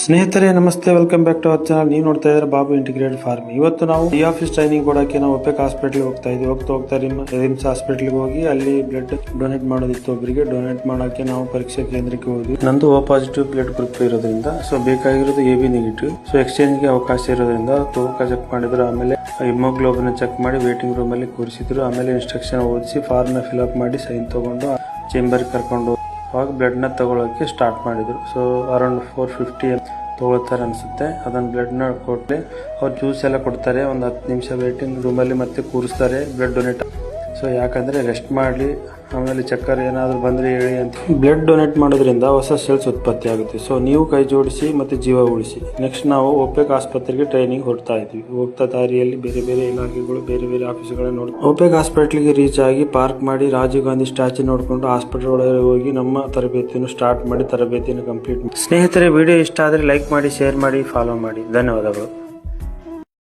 ಸ್ನೇಹಿತರೆ ನಮಸ್ತೆ, welcome back to our channel. ನೀವು ನೋಡ್ತಾ ಇದ್ರೆ ಬಾಬು ಇಂಟಿಗ್ರೇಟೆಡ್ ಫಾರ್ಮ್. ಇವತ್ತು ನಾವು ಈ ಆಫೀಸ್ ಟ್ರೈನಿಂಗ್ ಕೊಡಕ್ಕೆ ನಾವು ಒಪೆಕ್ ಹಾಸ್ಪಿಟಲ್ ಹೋಗ್ತಾ ಇದ್ವಿ. ಹೋಗ್ತಾ ರಿಮ್ಸ್ ಹಾಸ್ಪಿಟಲ್ಗೆ ಹೋಗಿ ಅಲ್ಲಿ ಬ್ಲಡ್ ಡೊನೇಟ್ ಮಾಡೋದಿತ್ತು. ಒಬ್ಬರಿಗೆ ಡೊನೇಟ್ ಮಾಡೋಕೆ ನಾವು ಪರೀಕ್ಷಾ ಕೇಂದ್ರಕ್ಕೆ ಹೋದ್ವಿ. ನಂದು ಓ ಪಾಸಿಟಿವ್ ಬ್ಲಡ್ ಗ್ರೂಪ್ ಇರೋದ್ರಿಂದ ಬೇಕಾಗಿರೋದು AB ನೆಗೆಟಿವ್. ಎಕ್ಸ್ಚೇಂಜ್ಗೆ ಅವಕಾಶ ಇರೋದ್ರಿಂದ ತೂಕ ಚೆಕ್ ಮಾಡಿದ್ರು. ಆಮೇಲೆ ಹಿಮೋಗ್ಲೋಬಿನ್ ಚೆಕ್ ಮಾಡಿ ವೇಟಿಂಗ್ ರೂಮ್ ಅಲ್ಲಿ ಕೂರಿಸಿದ್ರು. ಆಮೇಲೆ ಇನ್ಸ್ಟ್ರಕ್ಷನ್ ಓದಿಸಿ ಫಾರ್ಮ್ ನ ಫಿಲ್ ಅಪ್ ಮಾಡಿ ಸೈನ್ ತಗೊಂಡು ಚೇಂಬರ್ ಕರ್ಕೊಂಡು ಅವಾಗ ಬ್ಲಡ್ ನ ತಗೊಳಕ್ಕೆ ಸ್ಟಾರ್ಟ್ ಮಾಡಿದ್ರು. ಅರೌಂಡ್ 450 ತಗೊಳ್ತಾರೆ ಅನ್ಸುತ್ತೆ. ಅದನ್ನ ಬ್ಲಡ್ ನ ಕೊಟ್ಟೆ ಅವ್ರು ಜ್ಯೂಸ್ ಎಲ್ಲ ಕೊಡ್ತಾರೆ. ಒಂದು 10 ನಿಮಿಷ ವೇಟಿಂಗ್ ರೂಮ್ ಅಲ್ಲಿ ಮತ್ತೆ ಕೂರಿಸ್ತಾರೆ ಬ್ಲಡ್ ಡೊನೇಟ್. ಯಾಕಂದ್ರೆ ರೆಸ್ಟ್ ಮಾಡಿ ಆಮೇಲೆ ಚಕ್ಕರ್ ಏನಾದ್ರು ಬಂದ್ರೆ ಹೇಳಿ ಅಂತ. ಬ್ಲಡ್ ಡೊನೇಟ್ ಮಾಡೋದ್ರಿಂದ ಹೊಸ ಸೆಲ್ಸ್ ಉತ್ಪತ್ತಿ ಆಗುತ್ತೆ. ನೀವು ಕೈ ಜೋಡಿಸಿ ಮತ್ತೆ ಜೀವ ಉಳಿಸಿ. ನೆಕ್ಸ್ಟ್ ನಾವು ಒಪೆಕ್ ಆಸ್ಪತ್ರೆಗೆ ಟ್ರೈನಿಂಗ್ ಹೊರಡ್ತಾ ಇದ್ವಿ. ಹೋಗ್ತಾ ದಾರಿಯಲ್ಲಿ ಬೇರೆ ಬೇರೆ ಇಲಾಖೆಗಳು ಬೇರೆ ಬೇರೆ ಆಫೀಸ್ಗಳನ್ನ ನೋಡಿ ಒಪೆಕ್ ಹಾಸ್ಪಿಟಲ್ಗೆ ರೀಚ್ ಆಗಿ ಪಾರ್ಕ್ ಮಾಡಿ ರಾಜೀವ್ ಗಾಂಧಿ ಸ್ಟ್ಯಾಚ್ಯೂ ನೋಡ್ಕೊಂಡು ಹಾಸ್ಪಿಟಲ್ ಒಳಗೆ ಹೋಗಿ ನಮ್ಮ ತರಬೇತಿಯನ್ನು ಸ್ಟಾರ್ಟ್ ಮಾಡಿ ತರಬೇತಿಯನ್ನು ಕಂಪ್ಲೀಟ್ ಮಾಡಿ. ಸ್ನೇಹಿತರೆ, ವಿಡಿಯೋ ಇಷ್ಟ ಆದ್ರೆ ಲೈಕ್ ಮಾಡಿ, ಶೇರ್ ಮಾಡಿ, ಫಾಲೋ ಮಾಡಿ. ಧನ್ಯವಾದಗಳು.